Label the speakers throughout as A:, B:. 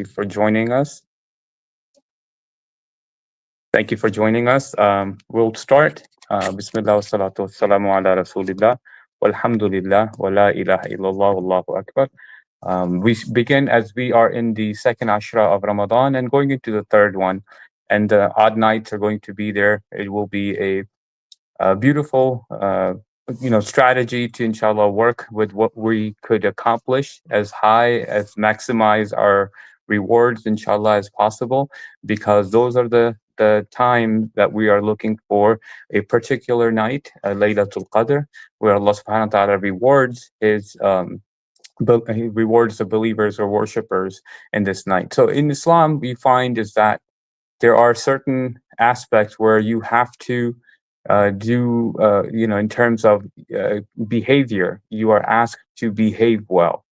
A: for joining us. Thank you for joining us. We'll start. Bismillah wa salatu wa salamu ala rasulillah. Walhamdulillah wa la ilaha illallah wallahu akbar. We begin as we are in the second ashra of Ramadan and going into the third one. And the odd nights are going to be there. It will be a beautiful strategy to inshallah work with what we could accomplish as high as maximize our rewards inshallah as possible, because those are the time that we are looking for a particular night, Laylatul Qadr, where Allah subhanahu wa ta'ala rewards his he rewards the believers or worshippers in this night. So in Islam we find is that there are certain aspects where you have to do, in terms of behavior, you are asked to behave well,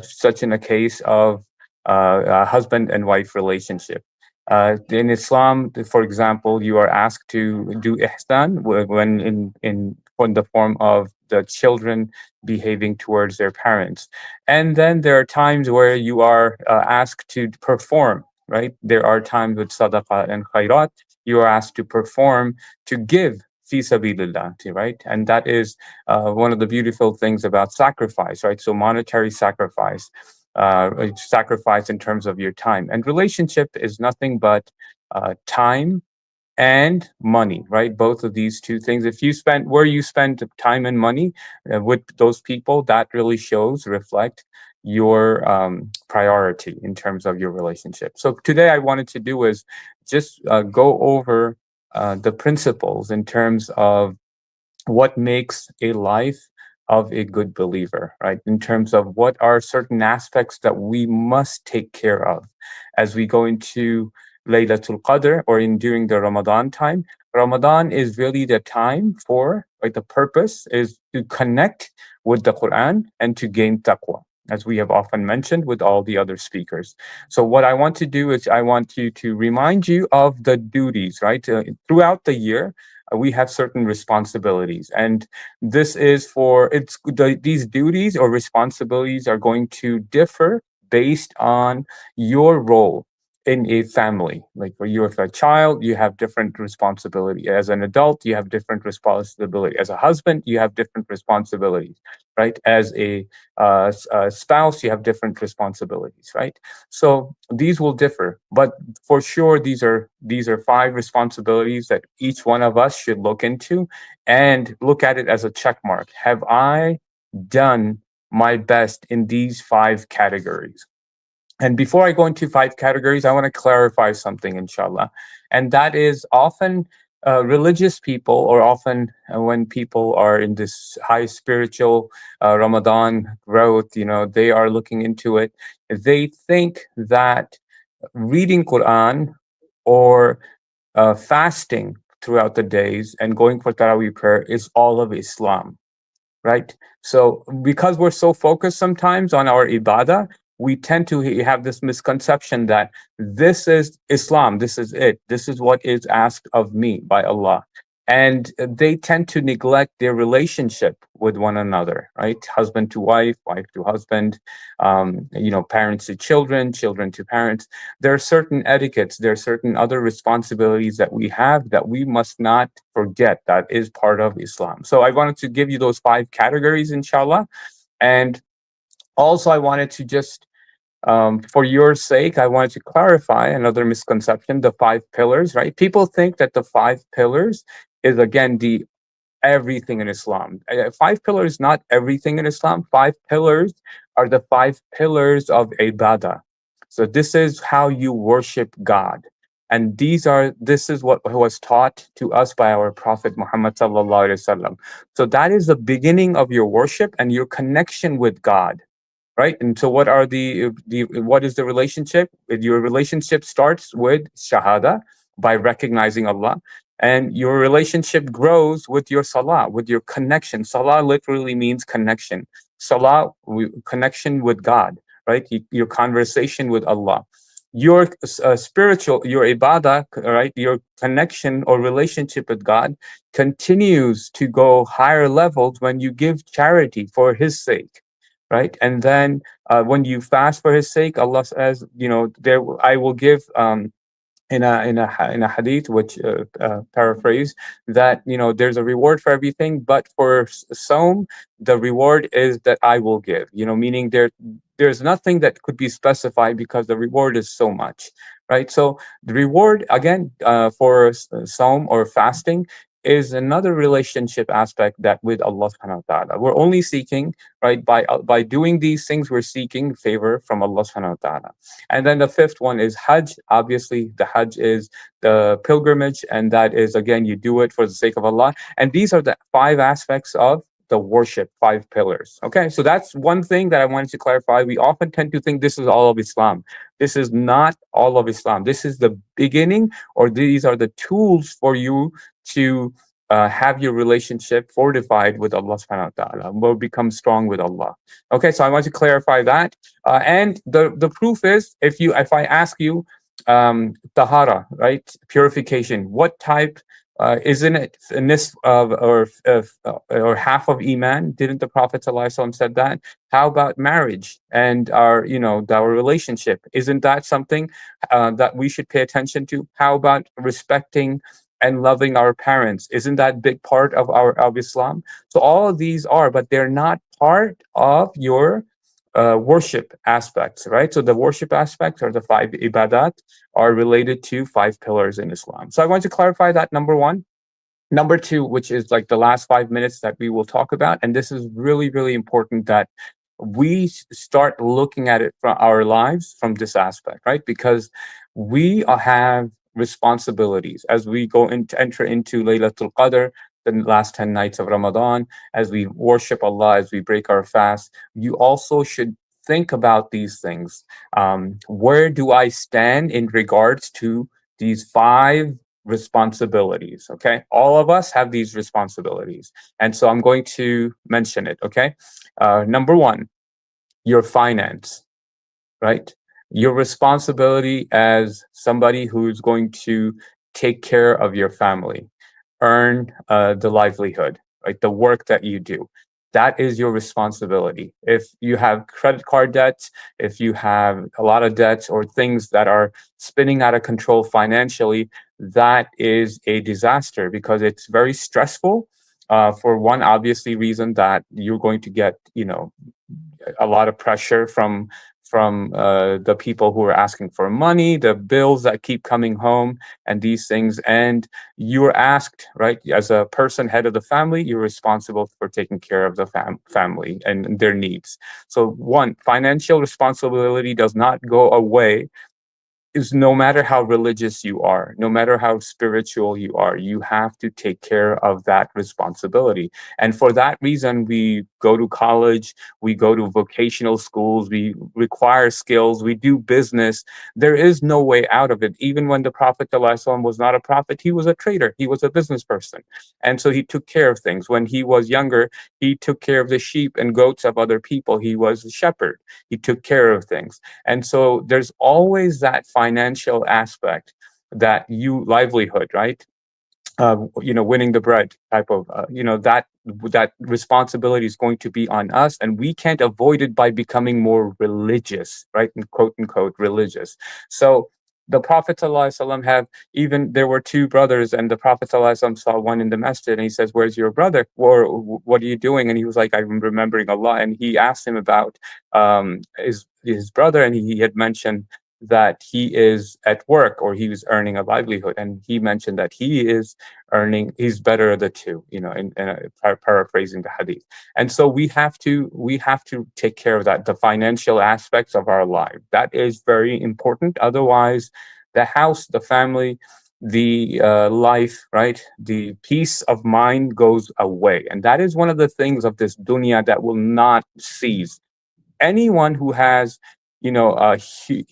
A: such in a case of a husband and wife relationship. In Islam, for example, you are asked to do ihsan when in the form of the children behaving towards their parents. And then there are times where you are asked to perform, right? There are times with sadaqah and khairat, you are asked to perform, to give fi sabilillah, right? And that is one of the beautiful things about sacrifice, right? So monetary sacrifice in terms of your time. And relationship is nothing but time and money, right? Both of these two things. If you spend where you spend time and money with those people, that really reflect your priority in terms of your relationship. So today I wanted to do is just go over the principles in terms of what makes a life of a good believer, right? In terms of what are certain aspects that we must take care of as we go into Laylatul Qadr or in during the Ramadan time. Ramadan is really the time for, like, the purpose is to connect with the Quran and to gain taqwa, as we have often mentioned with all the other speakers. So what I want to do is I want you to remind you of the duties, right? Throughout the year, we have certain responsibilities, and this is for these duties or responsibilities are going to differ based on your role in a family. Like for you, if a child, you have different responsibility. As an adult, you have different responsibility. As a husband, you have different responsibilities, right? As a spouse, you have different responsibilities, right? So these will differ, but for sure, these are five responsibilities that each one of us should look into and look at it as a check mark. Have I done my best in these five categories? And before I go into five categories, I want to clarify something, inshallah. And that is often religious people, or often when people are in this high spiritual Ramadan growth, they are looking into it. They think that reading Quran or fasting throughout the days and going for Taraweeh prayer is all of Islam, right? So because we're so focused sometimes on our ibadah, we tend to have this misconception that this is Islam, this is it, this is what is asked of me by Allah. And they tend to neglect their relationship with one another, right? Husband to wife, wife to husband, parents to children, children to parents. There are certain etiquettes, there are certain other responsibilities that we have that we must not forget, that is part of Islam. So I wanted to give you those five categories, inshallah. And also I wanted to just, for your sake, I wanted to clarify another misconception, the five pillars, right? People think that the five pillars is, again, the everything in Islam. Five pillars, not everything in Islam. Five pillars are the five pillars of ibadah. So this is how you worship God. And this is what was taught to us by our Prophet Muhammad sallallahu alaihi wasallam. So that is the beginning of your worship and your connection with God, right? And so what are what is the relationship? Your relationship starts with shahada, by recognizing Allah, and your relationship grows with your salah, with your connection. Salah literally means connection. Salah, connection with God, right? Your conversation with Allah. Your spiritual, your ibadah, right? Your connection or relationship with God continues to go higher levels when you give charity for His sake, right? And then when you fast for his sake, Allah says, there I will give in a hadith, which paraphrase, that there's a reward for everything, but for Saum, the reward is that I will give, meaning there's nothing that could be specified because the reward is so much, right? So the reward again, for Saum or fasting is another relationship aspect that with Allah subhanahu wa ta'ala. We're only seeking, right, by doing these things, we're seeking favor from Allah subhanahu wa ta'ala. And then the fifth one is Hajj. Obviously, the Hajj is the pilgrimage, and that is, again, you do it for the sake of Allah. And these are the five aspects of the worship, five pillars. Okay, so that's one thing that I wanted to clarify. We often tend to think this is all of Islam. This is not all of Islam. This is the beginning, or these are the tools for you to have your relationship fortified with Allah subhanahu wa ta'ala, will become strong with Allah. Okay, so I want to clarify that. And the proof is, if I ask you, tahara, right, purification, what type, isn't it nis of or half of iman? Didn't the Prophet ﷺ said that? How about marriage and our relationship? Isn't that something that we should pay attention to? How about respecting and loving our parents? Isn't that big part of Islam? So all of these are, but they're not part of your worship aspects, right? So the worship aspects, or the five ibadat, are related to five pillars in Islam. So I want to clarify that, number one. Number two, which is like the last 5 minutes that we will talk about, and this is really, really important that we start looking at it from our lives from this aspect, right? Because we have responsibilities as we enter into Laylatul Qadr, the last 10 nights of Ramadan, as we worship Allah, as we break our fast. You also should think about these things. Where do I stand in regards to these five responsibilities? Okay, all of us have these responsibilities, and so I'm going to mention it. Okay, number one, your finance, right? Your responsibility as somebody who's going to take care of your family, earn the livelihood, right? The work that you do. That is your responsibility. If you have credit card debts, if you have a lot of debts or things that are spinning out of control financially, that is a disaster because it's very stressful. For one obviously reason that you're going to get, a lot of pressure from the people who are asking for money, the bills that keep coming home, and these things. And you're asked, right, as a person, head of the family, you're responsible for taking care of the family and their needs. So, one, financial responsibility does not go away. Is no matter how religious you are, no matter how spiritual you are, you have to take care of that responsibility. And for that reason, we go to college, we go to vocational schools, we require skills, we do business. There is no way out of it. Even when the Prophet ﷺ was not a prophet, he was a trader, he was a business person. And so he took care of things. When he was younger, he took care of the sheep and goats of other people. He was a shepherd, he took care of things. And so there's always that financial aspect, that livelihood, right? Winning the bread type of, that responsibility is going to be on us, and we can't avoid it by becoming more religious, right? And quote unquote religious. So the Prophet ﷺ have, even there were two brothers, and the Prophet ﷺ saw one in the masjid, and he says, "Where's your brother? Or what are you doing?" And he was like, "I'm remembering Allah." And he asked him about his brother, and he had mentioned that he is at work, or he was earning a livelihood, and he mentioned that he's better of the two, paraphrasing the hadith. And so we have to take care of that, the financial aspects of our life. That is very important. Otherwise, the house, the family, the life, right, the peace of mind goes away. And that is one of the things of this dunya that will not cease. Anyone who has, a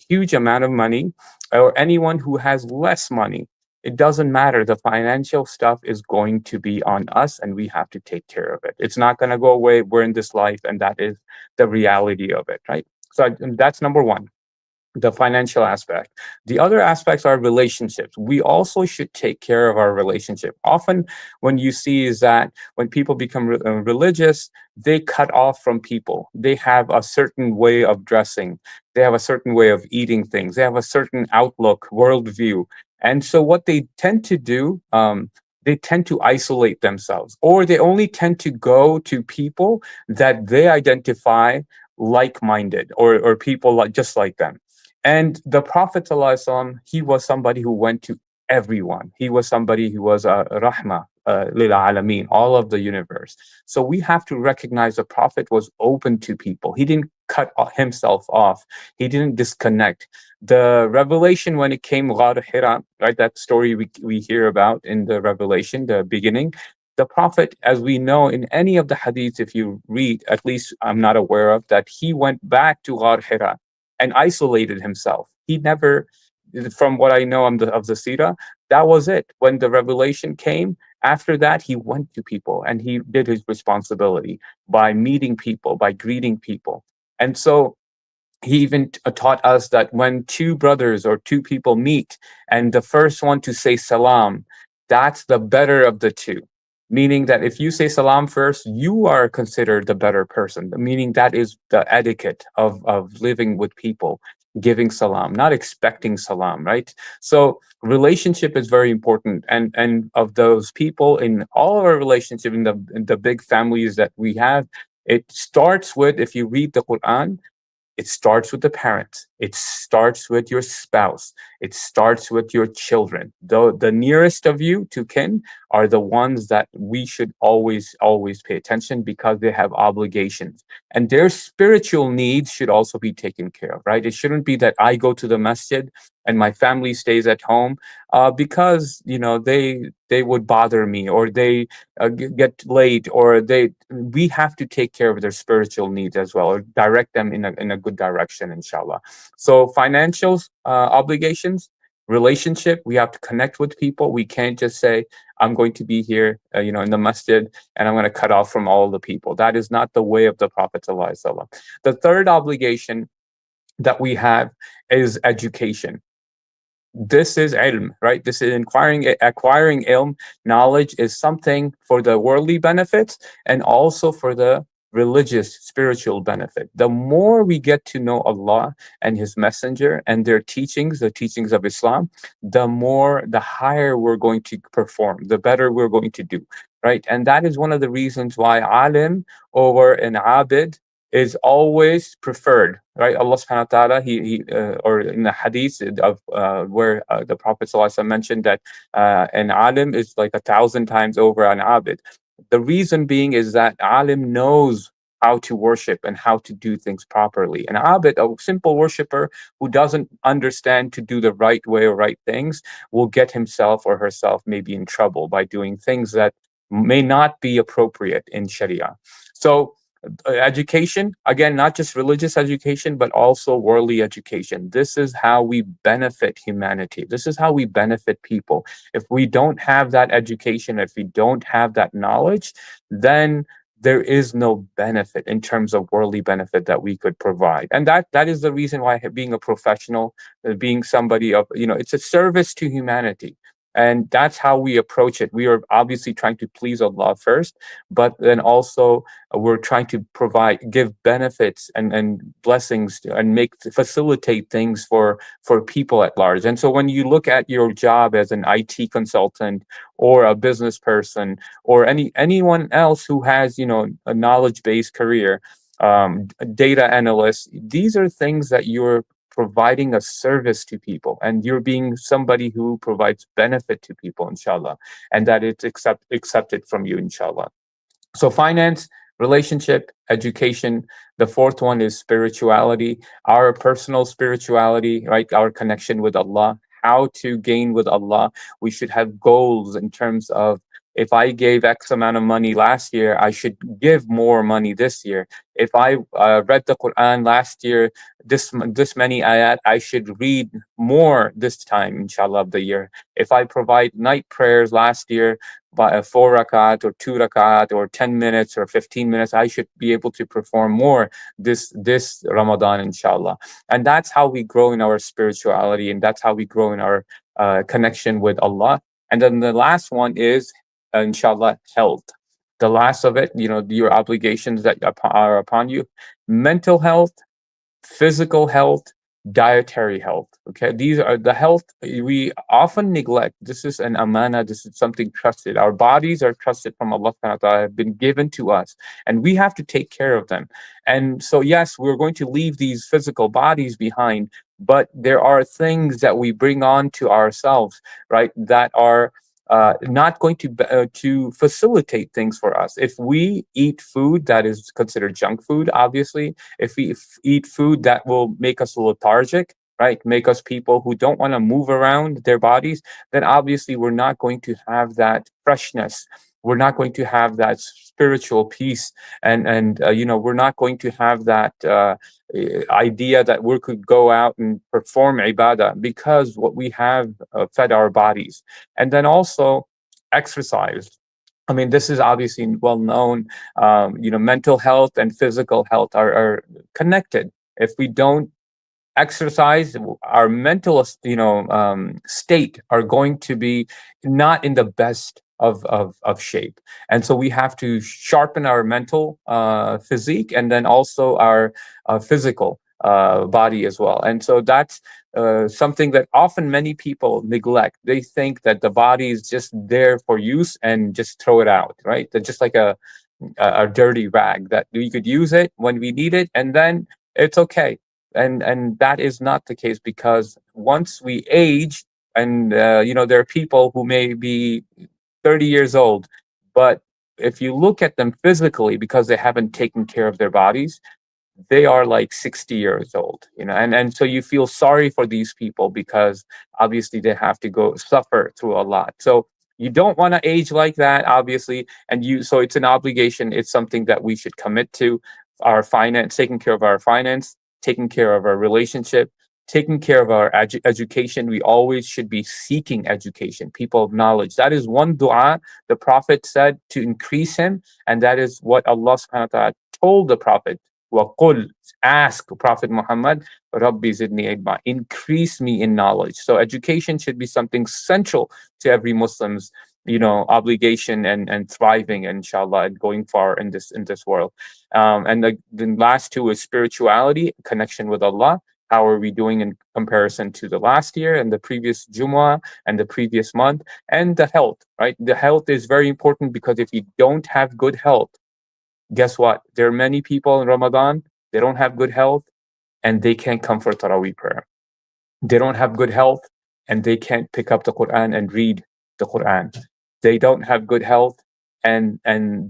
A: huge amount of money, or anyone who has less money, it doesn't matter. The financial stuff is going to be on us, and we have to take care of it. It's not going to go away. We're in this life, and that is the reality of it, right? So that's number one. the financial aspect. The other aspects are relationships. We also should take care of our relationship. Often, when you see is that when people become religious, they cut off from people. They have a certain way of dressing. They have a certain way of eating things. They have a certain outlook, worldview. And so, what they tend to do, they tend to isolate themselves, or they only tend to go to people that they identify like-minded, or people like just like them. And the Prophet ﷺ, he was somebody who went to everyone. He was somebody who was a rahmah lil alameen, all of the universe. So we have to recognize the Prophet was open to people. He didn't cut himself off. He didn't disconnect. The revelation when it came Ghar Hira, right? That story we hear about in the revelation, the beginning. The Prophet, as we know in any of the hadiths, if you read, at least I'm not aware of, that he went back to Ghar Hira and isolated himself. He never, from what I know of the Sira, that was it. When the revelation came, after that, he went to people and he did his responsibility by meeting people, by greeting people. And so he even taught us that when two brothers or two people meet and the first one to say salam, that's the better of the two. Meaning that if you say salam first, you are considered the better person. Meaning that is the etiquette of living with people, giving salam, not expecting salam, right? So relationship is very important. And of those people in all of our relationship, in the big families that we have, it starts with, if you read the Quran, it starts with the parents. It starts with your spouse. It starts with your children. The nearest of you to kin are the ones that we should always pay attention, because they have obligations. And their spiritual needs should also be taken care of, right? It shouldn't be that I go to the masjid and my family stays at home because, they would bother me, or they get late, or we have to take care of their spiritual needs as well, or direct them in a good direction, inshallah. So financials, obligations, relationship, we have to connect with people. We can't just say, I'm going to be here, in the masjid, and I'm going to cut off from all the people. That is not the way of the Prophet ﷺ. The third obligation that we have is education. This is ilm, right? This is acquiring ilm. Knowledge is something for the worldly benefits and also for the religious, spiritual benefit. The more we get to know Allah and His Messenger and their teachings, the teachings of Islam, the higher we're going to perform, the better we're going to do, right? And that is one of the reasons why alim over an abid is always preferred, right? Allah subhanahu wa ta'ala, or in the hadith of where the Prophet ﷺ mentioned that an alim is like 1,000 times over an abid. The reason being is that alim knows how to worship and how to do things properly. An abid, a simple worshiper who doesn't understand to do the right way or right things, will get himself or herself maybe in trouble by doing things that may not be appropriate in Sharia. So education, again, not just religious education but also worldly education. This is how we benefit humanity. This is how we benefit people. If we don't have that education, if we don't have that knowledge, then there is no benefit in terms of worldly benefit that we could provide. And that is the reason why being a professional, being somebody of, it's a service to humanity. And that's how we approach it. We are obviously trying to please Allah first, but then also we're trying to give benefits and blessings and facilitate things for people at large. And so when you look at your job as an IT consultant or a business person or anyone else who has a knowledge based career, data analyst, these are things that you're providing a service to people, and you're being somebody who provides benefit to people, inshallah, and that it's accepted from you, inshallah. So finance, relationship, education. The fourth one is spirituality, our personal spirituality, right? Our connection with Allah, how to gain with Allah. We should have goals in terms of If I gave X amount of money last year, I should give more money this year. If I read the Quran last year, this many ayat, I should read more this time, inshallah, of the year. If I provide night prayers last year by a 4 rakat or 2 rakat or 10 minutes or 15 minutes, I should be able to perform more this Ramadan, inshallah. And that's how we grow in our spirituality, and that's how we grow in our connection with Allah. And then the last one is, inshallah, health. The last of it, your obligations that are upon you: mental health, physical health, dietary health. Okay, these are the health we often neglect. This is an amana, this is something trusted. Our bodies are trusted from Allah subhanahu wa ta'ala, have been given to us, and we have to take care of them. And so, yes, we're going to leave these physical bodies behind, but there are things that we bring on to ourselves, right, that are not going to facilitate things for us. If we eat food that is considered junk food, obviously, if we eat food that will make us lethargic, right, make us people who don't want to move around their bodies, then obviously we're not going to have that freshness. We're not going to have that spiritual peace, and we're not going to have that idea that we could go out and perform ibadah, because what we have fed our bodies. And then also exercise. I mean, this is obviously well known. Mental health and physical health are connected. If we don't exercise, our mental state are going to be not in the best of shape. And so we have to sharpen our mental physique, and then also our physical body as well. And so that's something that often many people neglect. They think that the body is just there for use and just throw it out, right? They're just like a dirty rag that we could use it when we need it, and then it's okay. And that is not the case, because once we age, and there are people who may be 30 years old, but if you look at them physically, because they haven't taken care of their bodies, they are like 60 years old, and so you feel sorry for these people, because obviously they have to go suffer through a lot. So you don't want to age like that, obviously, so it's an obligation. It's something that we should commit to: our finance, taking care of our finance, taking care of our relationship, taking care of our education. We always should be seeking education, people of knowledge. That is one dua the Prophet said to increase him, and that is what Allah subhanahu wa ta'ala told the Prophet: وَقُلْ, ask Prophet Muhammad, Rabbi zidni ilma, increase me in knowledge. So education should be something central to every Muslim's, obligation and thriving, inshallah, and going far in this world. And the last two is spirituality, connection with Allah. How are we doing in comparison to the last year and the previous Jumu'ah and the previous month? And the health, right? The health is very important, because if you don't have good health, guess what? There are many people in Ramadan, they don't have good health, and they can't come for Taraweeh prayer. They don't have good health, and they can't pick up the Quran and read the Quran. They don't have good health, and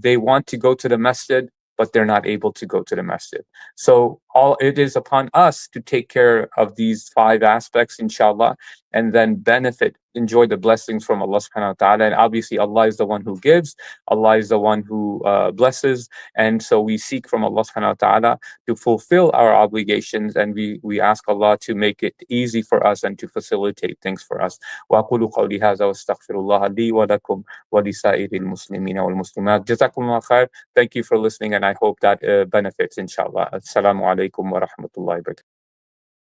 A: they want to go to the masjid, but they're not able to go to the masjid. So all it is upon us to take care of these five aspects, inshallah, and then benefit, enjoy the blessings from Allah subhanahu wa ta'ala. And obviously Allah is the one who gives, Allah is the one who blesses. And so we seek from Allah subhanahu wa ta'ala to fulfill our obligations, and we ask Allah to make it easy for us and to facilitate things for us. وأقول قولي هذا وأستغفر الله لي ولكم ولسائر المسلمين والمسلمات. جزاكم الله خير. Thank you for listening, and I hope that benefits, inshallah. Assalamu alaikum wa rahmatullahi wa barakatuh.